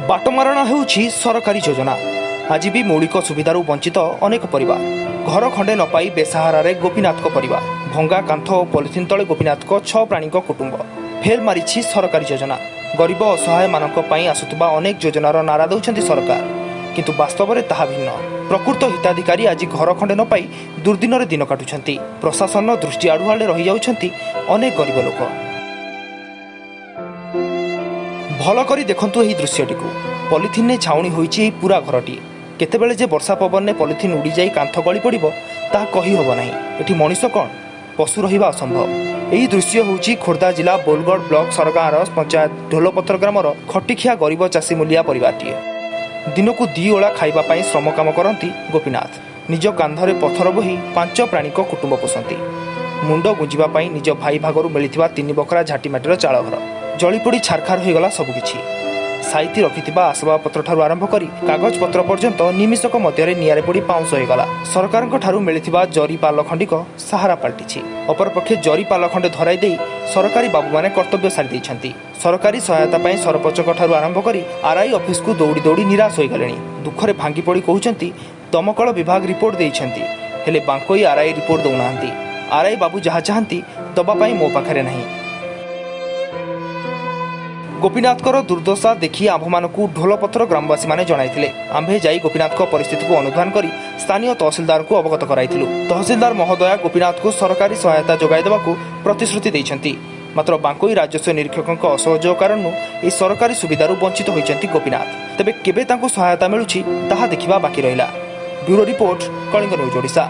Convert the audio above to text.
बाटमारणा हेउछि सरकारी योजना। आज भी मौलिक सुविधार वंचित अनेक परिवार। घर खंडे न पाई बेसहारा गोपीनाथ परिवार। भंगा कांथ और पॉलिथिन तले गोपीनाथ 6 प्राणी कुटुंब। फेल मारिछि सरकारी योजना। गरीब असहाय मानक पई आसुतबा अनेक योजनार नारा दउछन्ति सरकार, किंतु वास्तव में ताहा भिन्न। प्रकृत हिताधिकारी आज घर खंडे न पाई दुर्दिन दिन काटुछन्ति। प्रशासन दृष्टि आड़ुआड़े रही जाउछन्ति अनेक गरीब लोक। भल करी देखंतु एही दृश्यटी को। पॉलिथिन ने छाउणी होईछि पूरा घरटी। केतेबेले जे वर्षा पवन ने पॉलिथिन उड़ी जाई कांथ गली पड़िबो ताहा कही होबो नाही। एठी मनीष कोन पशु रहिबा असंभव। एही दृश्य होउछि खोर्धा जिला बोलगढ़ ब्लॉक सरगार पंचायत ढोलपत्र ग्रामर खटिखिया गरीब चाषी मूलिया परिवारटीए। दिनकू 2 ओळा खाइबा पई श्रम काम करंती गोपीनाथ। निज कांधरे पथर बोही 5 प्राणी कुटुंब पोषंती। मुंड गुंजिबा पई निज भाई भागरू मिलिथिबा 3 बकरा झाटीमाटीर चाळ घर जलीपोड़ी छारखार होगला सबकिछि। साइती रखिथिबा आसबाबपत्र ठारू आरंभ करी कागज पत्र पर्यंत निमिषक मध्य निआरे पड़ी पाउंस होगला। सरकार ठारू मिलिथिबा जरी पाल खंडिक सहारा पलटिछि। अपरपक्षे जरी पाल खंडे धराई देई सरकारी बाबू माने कर्तव्य सारी दैछन्ति। सरकारी सहायता पई सरपंचक ठारू आरंभ करी आरआई ऑफिस को दौड़ी दौड़ी निराश होइगलेनी। दुखरे भांगी पड़ी कहउछन्ति दमकल विभाग रिपोर्ट दैछन्ति, हेले बांकोई आरआई रिपोर्ट दउनाहंती। आरआई बाबू जहा चाहंती दबा पई मो पाखरे नाही। गोपीनाथ दुर्दशा देखि आम्भमानकु ढोलपत्र ग्रामवासी माने जणाइथिले। आम्भे जाई गोपीनाथ परिस्थिति को अनुधान करी स्थानीय तहसीलदार को अवगत कराइथिलु। तहसीलदार महोदया गोपीनाथ को सरकारी सहायता जोगाई देबाकू प्रतिश्रुति दैछन्ति। मात्र बांकोई राजस्व निरीक्षक असहयोग कारण ए सरकारी सुविधारू वंचित होइछन्ति गोपीनाथ। तेबे केबे तांको सहायता मिलुछि ताहा देखिबा बाकी रहिला। Bureau report, Kalinga news Odisha.